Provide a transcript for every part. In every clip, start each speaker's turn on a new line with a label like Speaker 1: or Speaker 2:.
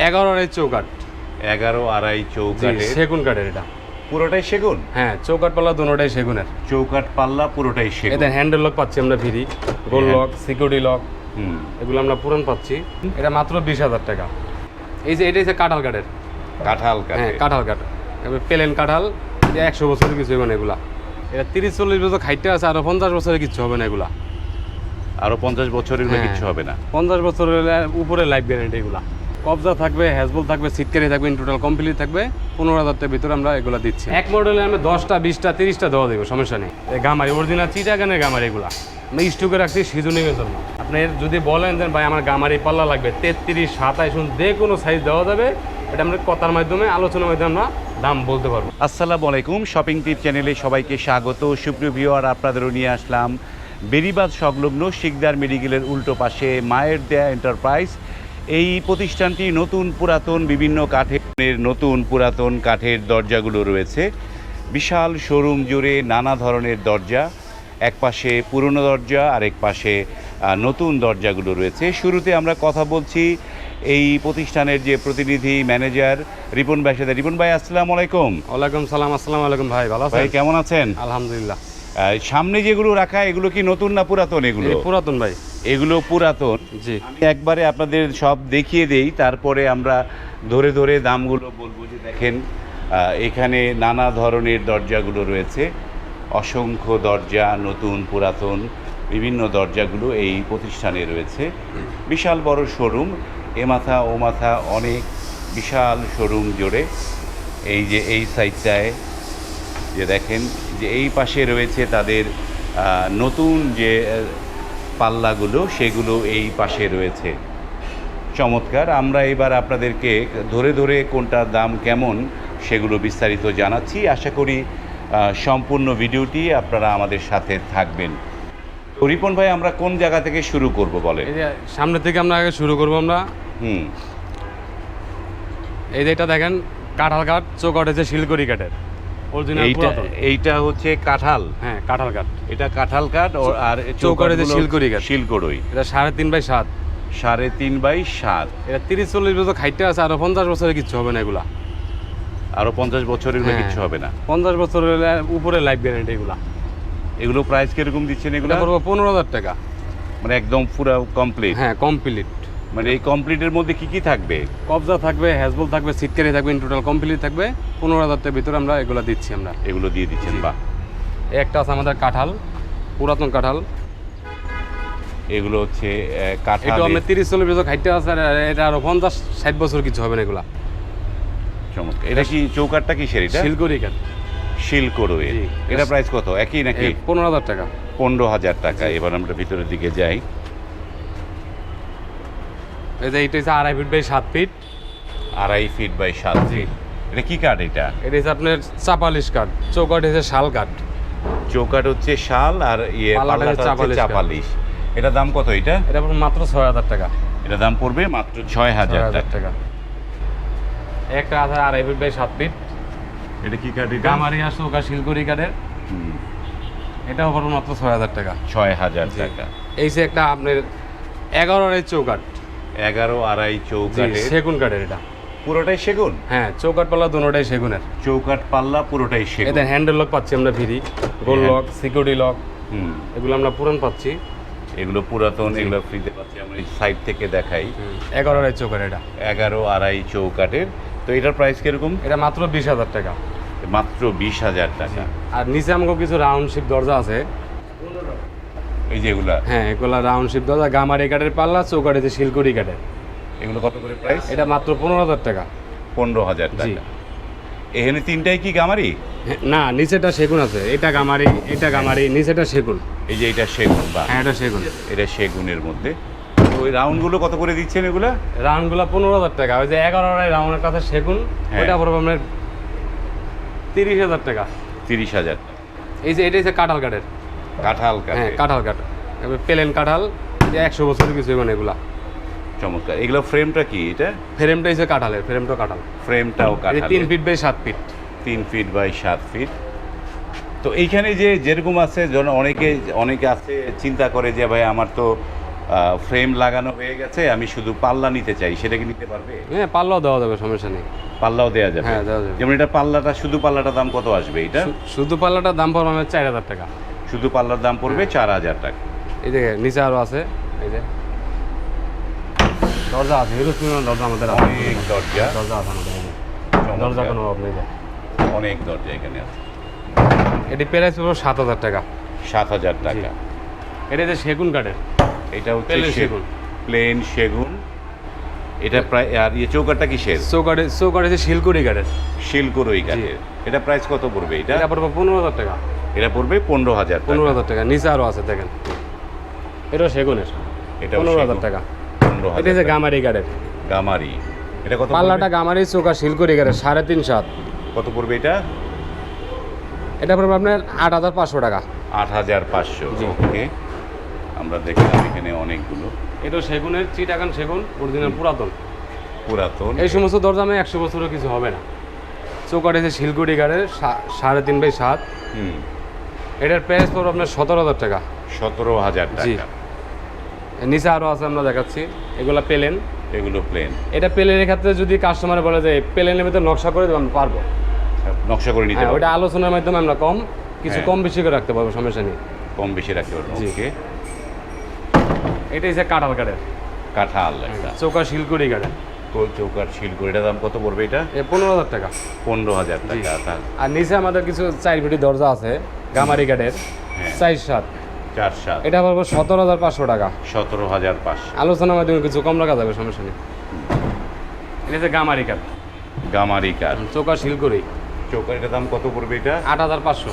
Speaker 1: 11 আড়াই চৌকাঠ।
Speaker 2: 11 আড়াই চৌকাঠের
Speaker 1: সেগুন কাঠের এটা।
Speaker 2: পুরোটাই সেগুন?
Speaker 1: হ্যাঁ, চৌকাঠ পাল্লা দুটোটাই সেগুনের।
Speaker 2: চৌকাঠ পাল্লা পুরোটাই সেগুন।
Speaker 1: এদের হ্যান্ডেল লক পাচ্ছি আমরা ফ্রি, গোল লক, সিকিউরিটি লক, এগুলো আমরা পুরান পাচ্ছি। এটা মাত্র 20,000 টাকা। এই যে এটা হচ্ছে কাঁঠাল কাঠের।
Speaker 2: কাঁঠাল কাঠ?
Speaker 1: হ্যাঁ, কাঁঠাল কাঠ, প্লেন কাঁঠাল। 100 বছরের কিছু হবে না এগুলা। এটা 30-40 বছর খাইতে আছে, আরো 50 বছরের কিছু হবে না এগুলা।
Speaker 2: আরো 50 বছরের
Speaker 1: হ্যাঁ,
Speaker 2: কিছু হবে না?
Speaker 1: 50 বছরের উপরে লাইফ গ্যারান্টি এগুলা। কবজা থাকবে, হ্যাজবল থাকবে, সিট ক্যারি থাকবে, ইন টোটাল কমপ্লিট থাকবে। 15,000 টাকার ভিতরে আমরা এগুলা দিচ্ছি। এক মডেলে আমি 10টা 20টা 30টা দেওয়া দেবো, সমস্যা নেই। গামারি অরিজিনাল চিটাগানের গামারি এগুলা আমি স্টকে রাখছি সিজনিংয়ের জন্য। আপনি যদি বলেন যে ভাই আমার গামারি পাল্লা লাগবে 33, 27, যে কোনো সাইজ দেওয়া যাবে। এটা আমরা কথার মাধ্যমে, আলোচনার মাধ্যমে আমরা দাম বলতে পারবো।
Speaker 2: আসসালামু আলাইকুম, শপিং টিপ চ্যানেলে সবাইকে স্বাগত। সুপ্রিয় ভিউয়ার, আপনাদেরও নিয়ে আসলাম বেরিবাঁধ সংলগ্ন শিকদার মেডিকেলের উল্টো পাশে মায়ের দেয়া এন্টারপ্রাইজ। এই প্রতিষ্ঠানটি নতুন পুরাতন বিভিন্ন কাঠের নতুন পুরাতন কাঠের দরজাগুলো রয়েছে। বিশাল শোরুম জুড়ে নানা ধরনের দরজা, এক পাশে পুরনো দরজা আর এক পাশে নতুন দরজাগুলো রয়েছে। শুরুতে আমরা কথা বলছি এই প্রতিষ্ঠানের যে প্রতিনিধি ম্যানেজার রিপন ভাইয়ের সাথে। রিপন ভাই, আসসালামু আলাইকুম।
Speaker 1: ওয়ালাইকুম সালাম। আসসালামু আলাইকুম ভাই, ভালো আছেন?
Speaker 2: ভাই কেমন আছেন?
Speaker 1: আলহামদুলিল্লাহ।
Speaker 2: সামনে যেগুলো রাখা, এগুলো কি নতুন না পুরাতন? এগুলো
Speaker 1: পুরাতন ভাই।
Speaker 2: এগুলো পুরাতন।
Speaker 1: জি,
Speaker 2: আমি একবারে আপনাদের সব দেখিয়ে দেই, তারপরে আমরা ধরে ধরে দামগুলো বলবো। যে দেখেন, এখানে নানা ধরনের দরজাগুলো রয়েছে, অসংখ্য দরজা, নতুন পুরাতন বিভিন্ন দরজাগুলো এই প্রতিষ্ঠানে রয়েছে। বিশাল বড় শোরুম, এ মাথা ও মাথা অনেক বিশাল শোরুম জুড়ে। এই যে এই সাইডটায় যে দেখেন, যে এই পাশে রয়েছে তাদের নতুন যে পাল্লাগুলো, সেগুলো এই পাশে রয়েছে। চমৎকার। আমরা এবার আপনাদেরকে ধরে ধরে কোনটার দাম কেমন সেগুলো বিস্তারিত জানাচ্ছি। আশা করি সম্পূর্ণ ভিডিওটি আপনারা আমাদের সাথে থাকবেন। তো রিপন ভাই, আমরা কোন জায়গা থেকে শুরু করব বলেন?
Speaker 1: এই যে সামনে থেকে আমরা আগে শুরু করবো আমরা। এই যে এটা দেখেন, কাঁঠাল কাঠ, চৌকাঠ হচ্ছে শিলকড়ি কাঠের অরিজিনাল পুরাতন।
Speaker 2: এইটা হচ্ছে কাঁঠাল?
Speaker 1: হ্যাঁ, কাঁঠাল কাঠ।
Speaker 2: এটা কাঁঠাল কাঠ। আর
Speaker 1: চৌকাঠ হচ্ছে শিলকড়ি কাঠ।
Speaker 2: শিলকড়ই।
Speaker 1: এটা 3.5x7।
Speaker 2: 3.5x7।
Speaker 1: এটা 30-40 বছর খাইতে আছে, আরো 50 বছরের কিছু হবে না এগুলা।
Speaker 2: আরো 50 বছরের কিছু হবে না?
Speaker 1: 50 বছরের উপরে লাইফ গ্যারান্টি এগুলা।
Speaker 2: এগুলো প্রাইস কিরকম দিচ্ছেন? এগুলো
Speaker 1: করবো 15,000 টাকা।
Speaker 2: মানে একদম পুরো কমপ্লিট?
Speaker 1: হ্যাঁ, কমপ্লিট।
Speaker 2: মানে এই কমপ্লিটের মধ্যে কি কি থাকবে?
Speaker 1: কবজা থাকবে, হ্যাজবল থাকবে, সিট ক্যারি থাকবে, ইন টোটাল কমপ্লিট থাকবে। 15,000 টাকার ভিতরে আমরা এগুলো দিচ্ছি। আমরা
Speaker 2: এগুলো দিয়ে দিচ্ছেন? বাহ।
Speaker 1: একটা আছে আমাদের কাঁঠাল, পুরাতন কাঁঠাল।
Speaker 2: এগুলো হচ্ছে কাঁঠাল।
Speaker 1: এটা আমরা 30-40 বছর খাইতে আছে, আর এটা আরো 50-60 বছর কিছু হবে না এগুলা।
Speaker 2: চমৎকার। এটা কি চৌকাঠটা কিসের? এটা
Speaker 1: শিলকড়ি কাঠ।
Speaker 2: শিলকড়ই। এটা প্রাইস কত? একই নাকি?
Speaker 1: 15,000 টাকা।
Speaker 2: 15,000 টাকা। এবার আমরা ভিতরের দিকে যাই।
Speaker 1: এই যে এটা হচ্ছে 2.5 feet by 7 feet.
Speaker 2: 2.5 feet by 7 feet. এটা কি কাঠ? এটা
Speaker 1: এটা হচ্ছে আপনার চাপালিশ কাঠ, চৌকাঠ হচ্ছে শাল কাঠ।
Speaker 2: চৌকাঠ হচ্ছে শাল, আর
Speaker 1: পাল্লাটা হচ্ছে
Speaker 2: চাপালিশ। এটা দাম কত? এটা
Speaker 1: মাত্র 6,000 টাকা।
Speaker 2: এটা দাম পড়বে মাত্র 6,000 টাকা।
Speaker 1: একটা আছে 2.5 ফিট বাই 7 ফিট।
Speaker 2: এটা কি কাঠ? এটা
Speaker 1: গামারি আর চৌকাঠ শিলকড়ি কাঠের। এটাও পড়বে মাত্র 6,000 টাকা।
Speaker 2: 6,000 টাকা।
Speaker 1: এই যে একটা আপনার 11 আড়াই চৌকাঠ।
Speaker 2: 11 আড়াই চৌকাঠের
Speaker 1: সেগুন কাঠের এটা।
Speaker 2: পুরোটাই সেগুন?
Speaker 1: হ্যাঁ, চৌকাঠ পাল্লা দুটোটাই সেগুনের।
Speaker 2: চৌকাঠ পাল্লা পুরোটাই সেগুন।
Speaker 1: এদের হ্যান্ডেল লক পাচ্ছি আমরা ফ্রি, গোল লক, সিকিউরিটি লক, এগুলো আমরা পুরান পাচ্ছি।
Speaker 2: এগুলো পুরাতন, এগুলো ফ্রিতে পাচ্ছি। আমরা এই সাইড থেকে দেখাই।
Speaker 1: 11 আড়াই চৌকাঠ এটা।
Speaker 2: 11 আড়াই চৌকাঠের। তো এটার প্রাইস কিরকম?
Speaker 1: এটা মাত্র 20,000 টাকা।
Speaker 2: মাত্র 20,000 টাকা।
Speaker 1: আর নিচে আমাকে কিছু রাউন্ড শিপ দরজা আছে।
Speaker 2: এই যে এগুলা?
Speaker 1: হ্যাঁ, এগুলা রাউন্ড শিপ দরজা, গামারি কাঠের পাল্লা, চৌকাঠ হচ্ছে শিলকড়ি কাঠের।
Speaker 2: এগুলো কত করে প্রাইস?
Speaker 1: এটা মাত্র 15,000 টাকা।
Speaker 2: 15,000 টাকা। এখানে তিনটাই কি গামারি?
Speaker 1: না, নিচেটা সেগুন আছে। এটা গামারি, এটা গামারি, নিচেটা সেগুন।
Speaker 2: এই যে এটা সেগুন? বা
Speaker 1: হ্যাঁ, এটা সেগুন।
Speaker 2: এটা সেগুনের মধ্যে। তো ওই রাউন্ডগুলো কত করে দিচ্ছেন এগুলা?
Speaker 1: রাউন্ডগুলো 15,000 টাকা। ওই যে 11 আড়াই রাউন্ডের কাছে সেগুন, ওইটা পড়বে আপনার 30,000 টাকা।
Speaker 2: 30,000।
Speaker 1: এই যে এটা হচ্ছে কাঁঠাল কাঠের।
Speaker 2: কাঁঠাল কাঠ?
Speaker 1: হ্যাঁ, কাঁঠাল কাঠ, প্লেন কাঁঠাল। 100 বছরের কিছু হবে না এগুলা।
Speaker 2: চমৎকার। এগুলো ফ্রেমটা কি? এটা
Speaker 1: ফ্রেমটা হচ্ছে কাঁঠালের, ফ্রেমটা কাঁঠাল।
Speaker 2: ফ্রেমটাও কাঁঠাল।
Speaker 1: 3 feet by 7 feet.
Speaker 2: 3 feet by 7 feet. তো এইখানে যে যেরকম আছে, অনেকে আছে চিন্তা করে যে ভাই আমার তো ফ্রেম লাগানো হয়ে গেছে, আমি শুধু পাল্লা নিতে চাই, সেটা কি নিতে পারবে?
Speaker 1: হ্যাঁ, পাল্লাও দেওয়া যাবে, সমস্যা নেই।
Speaker 2: পাল্লাও দেওয়া যাবে?
Speaker 1: হ্যাঁ, দেওয়া যাবে।
Speaker 2: যেমন এটা পাল্লাটা, শুধু পাল্লাটার দাম কত আসবে এটা?
Speaker 1: শুধু পাল্লাটার দাম পড়বে আমার 4000 টাকা।
Speaker 2: শুধু পাল্লার দাম পড়বে 4000 টাকা।
Speaker 1: এই যে নিচে আরও আছে, এই যে দরজা আছে, হিরো সিনেমার দরজা আমাদের আছে।
Speaker 2: অনেক দরজা,
Speaker 1: দরজা আছে আমাদের, এই যে দরজা কোনো অভাব নেই।
Speaker 2: অনেক দরজা এখানে আছে।
Speaker 1: এটি প্রাইস পড়বে 7000 টাকা।
Speaker 2: 7000 টাকা।
Speaker 1: এটা যে সেগুন কাঠের,
Speaker 2: এটা হচ্ছে
Speaker 1: প্লেন সেগুন।
Speaker 2: প্লেন সেগুন। এটা প্রায়, আর এই চৌকাঠটা কিসের?
Speaker 1: চৌকাঠে যে শিলকুড়ি কাঠের।
Speaker 2: শিলকুড়ি কাঠের। এটা প্রাইস কত পড়বে এটা?
Speaker 1: এটা পড়বে 15000 টাকা।
Speaker 2: এটা পড়বে 15000 টাকা।
Speaker 1: 15000 টাকা। নিচে আরও আছে, দেখেন এটা সেগুনের,
Speaker 2: এটা
Speaker 1: 15000 টাকা। এটা যে গামারি কাঠের।
Speaker 2: গামারি। এটা কত?
Speaker 1: পাল্লাটা গামারি, চৌকা শিলকুড়ি কাঠের, 3.5
Speaker 2: কত পড়বে এটা?
Speaker 1: এটা পড়বে আপনার 8500 টাকা।
Speaker 2: 8500।
Speaker 1: জি।
Speaker 2: ওকে, আমরা দেখলাম এখানে অনেকগুলো।
Speaker 1: এটা সেগুনের, চিটাগাং সেগুন, অরিজিনাল পুরাতন।
Speaker 2: পুরাতন।
Speaker 1: এই সমস্ত দরজামে 100 বছরও কিছু হবে না। চৌকাঠে যে শিলকুড়ি কাঠের, 3.5x7।
Speaker 2: হুম।
Speaker 1: এটার প্রাইস পড়বে আপনার 17000 টাকা।
Speaker 2: 17000
Speaker 1: জি।
Speaker 2: টাকা।
Speaker 1: এর নিচে আরও আছে, আমরা দেখাচ্ছি। এগুলা প্লেন।
Speaker 2: এগুলো প্লেন।
Speaker 1: এটা প্লেনের ক্ষেত্রে যদি কাস্টমার বলে যে প্লেনের ভিতরে নকশা করে দেবো, আমি পারবো।
Speaker 2: নকশা করে নিতে
Speaker 1: হ্যাঁ,
Speaker 2: পারবো।
Speaker 1: ওইটা আলোচনার মাধ্যমে আমরা কিছু
Speaker 2: হ্যাঁ।
Speaker 1: কম বেশি করে রাখতে পারবো, সমস্যা নেই।
Speaker 2: কম বেশি রাখতে পারবো।
Speaker 1: জি।
Speaker 2: ওকে।
Speaker 1: এটা হচ্ছে কাঁঠাল কাঠের,
Speaker 2: কাঁঠাল একটা।
Speaker 1: চৌকা শিলকুড়ি কাঠের।
Speaker 2: চৌকার শিলকুড়ি। এটার দাম কত পড়বে এটা?
Speaker 1: 15000 টাকা।
Speaker 2: 15000 টাকা।
Speaker 1: আর নিচে আমাদের কিছু 4 ফিটি দরজা আছে, গামারি কাঠের,
Speaker 2: হ্যাঁ।
Speaker 1: 4.7।
Speaker 2: 4.7।
Speaker 1: এটা পড়বে 17500 টাকা।
Speaker 2: 17500।
Speaker 1: আলোচনার মাধ্যমে কিছু কম রাখা যাবে, সমস্যা নেই। এটা হচ্ছে গামারি কাঠ,
Speaker 2: গামারি কাঠ।
Speaker 1: চৌকা শিলকুড়ি।
Speaker 2: চৌকার এটার দাম কত পড়বে এটা?
Speaker 1: 8500।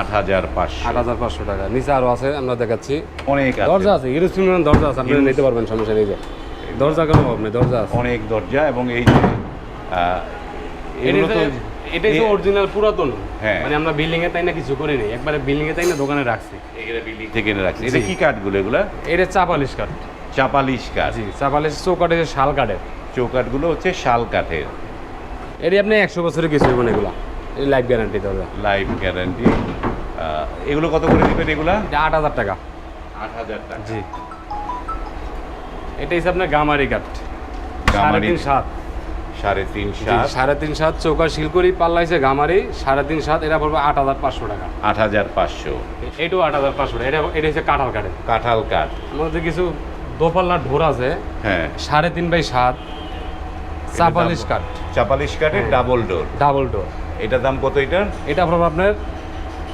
Speaker 2: 8500।
Speaker 1: 8500 টাকা। নিচে আরও আছে, আমরা দেখাচ্ছি।
Speaker 2: অনেক
Speaker 1: দরজা আছে, হিরো সিনেমার দরজা আছে, আপনি নিতে পারবেন, সমস্যা নেই। যে দরজা কোনো অভাব নেই, দরজা আছে
Speaker 2: অনেক দরজা। এবং এই যে এগুলো তো,
Speaker 1: এটাই তো অরিজিনাল পুরাতন।
Speaker 2: হ্যাঁ।
Speaker 1: মানে আমরা বিল্ডিং এ তাই না কিছু করিনি, একবারে বিল্ডিং এ তাই না দোকানে রাখছি।
Speaker 2: এগুলো বিল্ডিং থেকে এনে রাখছে। এটা
Speaker 1: জি।
Speaker 2: কি কাঠগুলো এগুলা?
Speaker 1: এটা চাপালিশ কাঠ।
Speaker 2: চাপালিশ কাঠ।
Speaker 1: জি, চাপালিশ। চৌকাঠে যে শাল কাঠের।
Speaker 2: চৌকাঠগুলো হচ্ছে শাল কাঠের।
Speaker 1: এটি আপনি 100 বছরের কিছু হইব না এগুলা, এই লাইফ গ্যারান্টি দরজা।
Speaker 2: Life guarantee. এগুলো কত করে দিবেন এগুলা?
Speaker 1: এটা 8000 টাকা।
Speaker 2: 8000 টাকা।
Speaker 1: জি। এটা হচ্ছে আপনার গামারি কাঠ,
Speaker 2: গামারি।
Speaker 1: 3.5
Speaker 2: 3.5
Speaker 1: 3.5 চৌকা শিলকুড়ি, পাল্লা হয়েছে গামারি, 3.5। এটা পড়বে 8500 টাকা।
Speaker 2: 8500।
Speaker 1: এটাও 8500 টাকা। এটা হচ্ছে কাঁঠাল কাঠের।
Speaker 2: কাঁঠাল কাঠ।
Speaker 1: আমাদের কিছু দোপাল্লার ঢোর আছে,
Speaker 2: হ্যাঁ।
Speaker 1: 3.5x7, চাপালিশ কাঠ,
Speaker 2: চাপালিশ কাঠের ডাবল ডোর।
Speaker 1: Double door.
Speaker 2: এটার দাম কত এটা?
Speaker 1: এটা পড়বে আপনার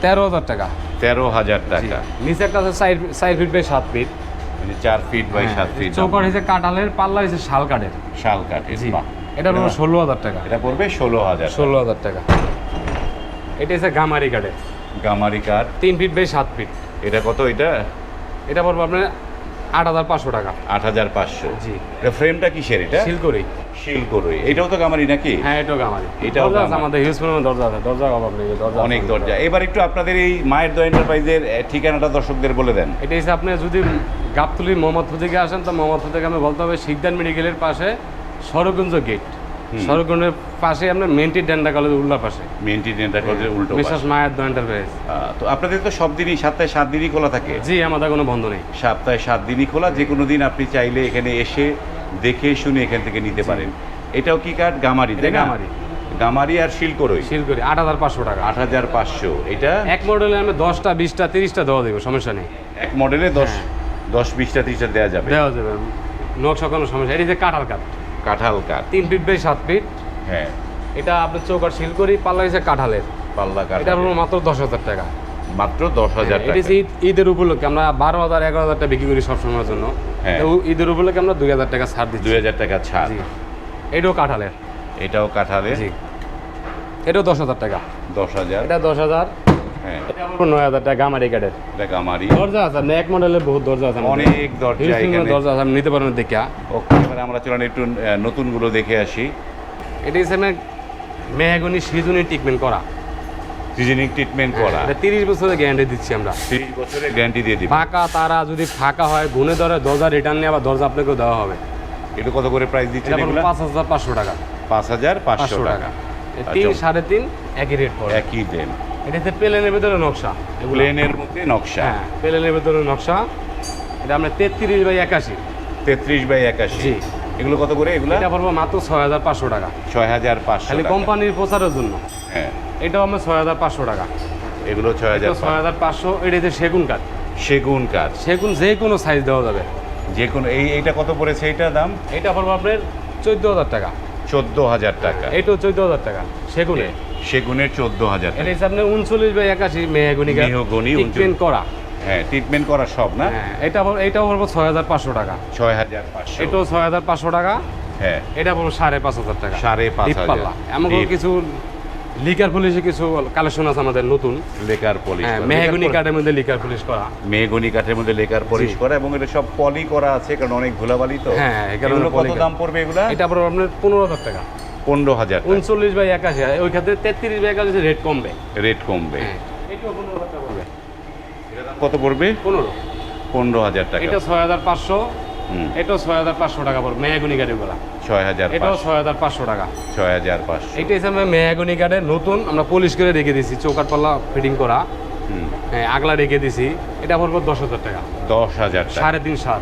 Speaker 1: 13000 টাকা।
Speaker 2: 13000 টাকা।
Speaker 1: নিচে একটা আছে 4 feet by 7 feet,
Speaker 2: 4 feet by 7 feet.
Speaker 1: চৌকাঠ হয়েছে কাঁঠালের, পাল্লা হয়েছে শাল কাঠের।
Speaker 2: শাল কাঠের।
Speaker 1: জি।
Speaker 2: বাহ।
Speaker 1: এটা পড়বে 16000 টাকা।
Speaker 2: এটা পড়বে 16000।
Speaker 1: 16000 টাকা। এটা হচ্ছে গামারি কাঠের,
Speaker 2: গামারি কাঠ।
Speaker 1: 3 ফিট বাই 7 ফিট।
Speaker 2: এটা কত এটা?
Speaker 1: এটা পড়বে আপনার 8500 টাকা।
Speaker 2: 8500।
Speaker 1: জি।
Speaker 2: এটা ফ্রেমটা কিসের এটা?
Speaker 1: শিলকুড়ি।
Speaker 2: শিলকুড়ি। এটাও তো গামারি নাকি?
Speaker 1: হ্যাঁ, এটাও গামারি।
Speaker 2: এটাও
Speaker 1: দরজা আছে
Speaker 2: গামারি।
Speaker 1: আমাদের, হিউজ পরিমাণ দরজা আছে, দরজা অভাব নেই, দরজা
Speaker 2: অনেক
Speaker 1: আছে।
Speaker 2: দরজা। এবার একটু আপনাদের এই মায়ের দোয়া এন্টারপ্রাইজের ঠিকানাটা দর্শকদের বলে দেন।
Speaker 1: এটা হচ্ছে আপনি যদি গাবতলী মোহাম্মদপুর থেকে আসেন, তো মোহাম্মদপুর থেকে আমি বলতে হবে শিকদার মেডিকেলের পাশে সরগঞ্জ গেট। সরগঞ্জের পাশে আপনার মেনটি ডেন্ডা কলেজের উল্লা পাশে,
Speaker 2: মেনটেনেন্স কলেজের উল্টো
Speaker 1: মিসেস
Speaker 2: পাশে।
Speaker 1: মায়ের দোয়া এন্টারপ্রাইজ।
Speaker 2: তো আপনাদের তো সব দিনই, সপ্তাহে 7 দিনই খোলা থাকে?
Speaker 1: জি, আমাদের কোনো বন্ধ নেই।
Speaker 2: সপ্তাহে 7 দিনই খোলা। যে কোনো দিন আপনি চাইলে এখানে এসে দেখে শুনে এখান থেকে নিতে পারেন। এটাও কি কাঠ? গামারি, তাই
Speaker 1: এটা
Speaker 2: না?
Speaker 1: গামারি।
Speaker 2: গামারি আর শিলকুড়ি।
Speaker 1: শিলকুড়ি 8500 টাকা।
Speaker 2: 8500। এটা
Speaker 1: এক মডেলে আমি 10টা 20টা 30টা দেওয়া দেবো, সমস্যা নেই।
Speaker 2: এক মডেলে 10
Speaker 1: হ্যাঁ।
Speaker 2: 20টা 30টা দেওয়া যাবে।
Speaker 1: দেওয়া যাবে, নকশা কোনো সমস্যা। এটা যে কাঁঠাল কাঠ,
Speaker 2: কাঁঠাল কাঠ।
Speaker 1: 3 ফিট বাই 7 ফিট।
Speaker 2: হ্যাঁ।
Speaker 1: এটা আপনার চৌকাঠ শিলকুড়ি, পাল্লা হয়েছে কাঁঠালের।
Speaker 2: পাল্লা কাঠ।
Speaker 1: এটা আপনার মাত্র 10000 টাকা।
Speaker 2: মাত্র 10000
Speaker 1: এটা
Speaker 2: টাকা।
Speaker 1: হচ্ছে ঈদের উপলক্ষে আমরা 12000 11000 টাকা বিক্রি করি সবসময়ের জন্য।
Speaker 2: হ্যাঁ।
Speaker 1: তো ঈদের উপলক্ষে আমরা 2000 টাকা ছাড় দিচ্ছি।
Speaker 2: 2000 টাকা ছাড়।
Speaker 1: জি। এটাও কাঁঠালের।
Speaker 2: এটাও কাঁঠালের।
Speaker 1: জি। এটাও 10000 টাকা।
Speaker 2: 10000।
Speaker 1: এটা 10000।
Speaker 2: হ্যাঁ।
Speaker 1: এটা আপনার 9000 টাকা গামারি কাঠের।
Speaker 2: এটা গামারি।
Speaker 1: দরজা আছে, এক মডেলের বহুত দরজা আছে আমাদের।
Speaker 2: অনেক দরজা
Speaker 1: হিরো সিনেমার
Speaker 2: এখানে।
Speaker 1: দরজা আছে, আপনি নিতে পারেন দেখে।
Speaker 2: ওকে, এবারে আমরা চলেন একটু নতুনগুলো দেখে আসি।
Speaker 1: এটা হচ্ছে আপনার মেহগনি সিজনি ট্রিটমেন্ট করা।
Speaker 2: সিজনিং ট্রিটমেন্ট করা।
Speaker 1: এটা 30 বছরের গ্যারান্টি দিচ্ছি আমরা।
Speaker 2: 30 বছরের গ্যারান্টি দিয়ে দিবেন।
Speaker 1: ফাঁকা তারা যদি ফাঁকা হয়, গুনে ধরে দরজা রিটার্ন নিয়ে আবার দরজা আপনাকেও দেওয়া হবে।
Speaker 2: এটা কত করে প্রাইস দিচ্ছেন
Speaker 1: এটা
Speaker 2: এগুলো?
Speaker 1: 5500 টাকা।
Speaker 2: 5500 টাকা।
Speaker 1: 3 3.5 একই রেট পড়ে।
Speaker 2: একই দেন।
Speaker 1: এটা হচ্ছে প্লেনের ভিতরে নকশা, এগুলো
Speaker 2: প্লেনের মধ্যে নকশা।
Speaker 1: হ্যাঁ, প্লেনের ভিতরে নকশা। এটা আপনার 33/81।
Speaker 2: 33/81।
Speaker 1: জি।
Speaker 2: এগুলো কত করে এগুলো?
Speaker 1: এটা পড়বো মাত্র 6500 টাকা,
Speaker 2: 6500
Speaker 1: খালি
Speaker 2: টাকা।
Speaker 1: কোম্পানির প্রচারের জন্য।
Speaker 2: হ্যাঁ,
Speaker 1: এটাও আমরা 6500 টাকা।
Speaker 2: এগুলো 6500।
Speaker 1: 6500। এটা হচ্ছে সেগুন কাঠ।
Speaker 2: সেগুন কাঠ।
Speaker 1: সেগুন যে কোনো সাইজ দেওয়া যাবে।
Speaker 2: যে কোনো এইটা কত পড়েছে এইটার দাম?
Speaker 1: এটা পড়বো আপনার 14000 টাকা।
Speaker 2: 14000 টাকা।
Speaker 1: এটাও 14000 টাকা সেগুনে।
Speaker 2: সেগুনের 14000
Speaker 1: এটা
Speaker 2: টাকা।
Speaker 1: হচ্ছে আপনার 39/81 মেহগনি কাঠ।
Speaker 2: মেহগনি,
Speaker 1: ট্রিটমেন্ট করা।
Speaker 2: হ্যাঁ, ট্রিটমেন্ট করা সব না?
Speaker 1: হ্যাঁ, এটাও পড়বো 6500 টাকা।
Speaker 2: 6500।
Speaker 1: এটাও 6500 টাকা।
Speaker 2: হ্যাঁ,
Speaker 1: এটা পড়বো 5500 টাকা।
Speaker 2: 5500।
Speaker 1: পাল্লা এমন কিছু লিকার পলিশে কিছু কালেকশন আছে আমাদের নতুন।
Speaker 2: লেকার পলিশ
Speaker 1: হ্যাঁ,
Speaker 2: করা।
Speaker 1: মেহগনি কাঠের মধ্যে লিকার পলিশ করা।
Speaker 2: মেহগনি কাঠের মধ্যে লেকার পলিশ
Speaker 1: জি।
Speaker 2: করা এবং এটা সব পলি করা আছে কারণ অনেক ধুলাবালি তো।
Speaker 1: হ্যাঁ, এই কারণে
Speaker 2: এগুলো কত
Speaker 1: পলি
Speaker 2: দাম পড়বে এগুলা?
Speaker 1: এটা পড়বো আপনার 15000 টাকা।
Speaker 2: 15000 টাকা।
Speaker 1: 39/81। ওই ক্ষেত্রে 33/81 রেট কমবে।
Speaker 2: রেট কমবে।
Speaker 1: হ্যাঁ, এটাও 15000 টাকা পড়বে।
Speaker 2: কত পড়বে?
Speaker 1: 15।
Speaker 2: 15000 টাকা।
Speaker 1: এটা 6500।
Speaker 2: হুম,
Speaker 1: এটাও 6500 টাকা পড়বে মেহগনি কাঠের গুলা।
Speaker 2: 6500।
Speaker 1: এটাও 6500 টাকা।
Speaker 2: 6500।
Speaker 1: এইটা হিসাবে মেহগনি কাঠের নতুন আমরা পলিশ করে রেখে দিয়েছি, চৌকাঠ পাল্লা ফিটিং করা।
Speaker 2: হুম,
Speaker 1: হ্যাঁ, আগলা রেখে দিয়েছি। এটা পড়বো 10000 টাকা।
Speaker 2: 10000 টাকা।
Speaker 1: 3.5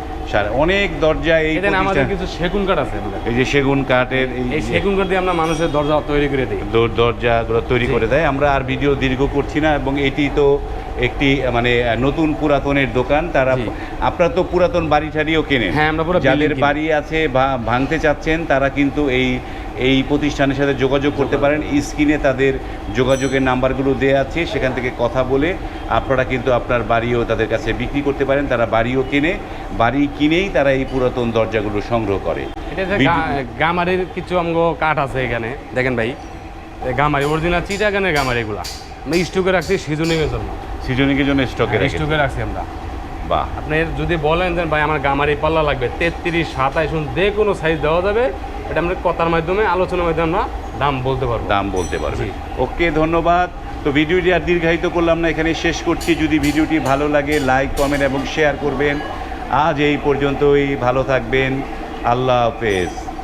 Speaker 2: অনেক দরজা এই
Speaker 1: এটা আমাদের
Speaker 2: প্রতিষ্ঠান-
Speaker 1: কিছু সেগুন কাঠ আছে আমাদের।
Speaker 2: এই যে সেগুন কাঠের
Speaker 1: এই সেগুন কাঠ দিয়ে আমরা মানুষের দরজা তৈরি করে দিই।
Speaker 2: দরজাগুলো তৈরি করে দেয়। আমরা আর ভিডিও দীর্ঘ করছি না এবং এটি তো একটি মানে নতুন পুরাতনের দোকান। তারা
Speaker 1: জি।
Speaker 2: আপনারা তো পুরাতন বাড়ি ঠাড়িও কেনেন।
Speaker 1: হ্যাঁ, আমরা পুরো
Speaker 2: যাদের
Speaker 1: building কিনি।
Speaker 2: বাড়ি আছে বা ভাঙতে চাচ্ছেন তারা কিন্তু এই প্রতিষ্ঠানের সাথে যোগাযোগ করতে পারেন। স্ক্রিনে তাদের যোগাযোগের নাম্বারগুলো দেওয়া আছে, সেখান থেকে কথা বলে আপনারা কিন্তু আপনার বাড়িও তাদের কাছে বিক্রি করতে পারেন। তারা বাড়িও কেনে, বাড়ি কিনেই তারা এই পুরাতন দরজাগুলো সংগ্রহ করে।
Speaker 1: এটা যে গামারির কিছু আমগো কাঠ আছে এখানে দেখেন ভাই, গামারি অরিজিনাল চিটাগানের গামারি এগুলা আমরা স্টকে রাখছি সিজনিংয়ের জন্য।
Speaker 2: সিজনিংয়ের জন্য স্টকে রাখেন।
Speaker 1: স্টকে রাখছি আমরা।
Speaker 2: বাহ,
Speaker 1: আপনি যদি বলেন যে ভাই আমার গামারি পাল্লা লাগবে 33, 27 যে কোনো সাইজ দেওয়া যাবে, এটা আমরা কথার মাধ্যমে আলোচনার মাধ্যমে আমরা দাম বলতে পারবো।
Speaker 2: দাম বলতে পারবে।
Speaker 1: জি।
Speaker 2: ওকে, ধন্যবাদ। তো ভিডিওটি আর দীর্ঘায়িত করলাম না, এখানে শেষ করছি। যদি ভিডিওটি ভালো লাগে লাইক, কমেন্ট এবং শেয়ার করবেন। আজ এই পর্যন্তই, ভালো থাকবেন। আল্লাহ হাফেজ।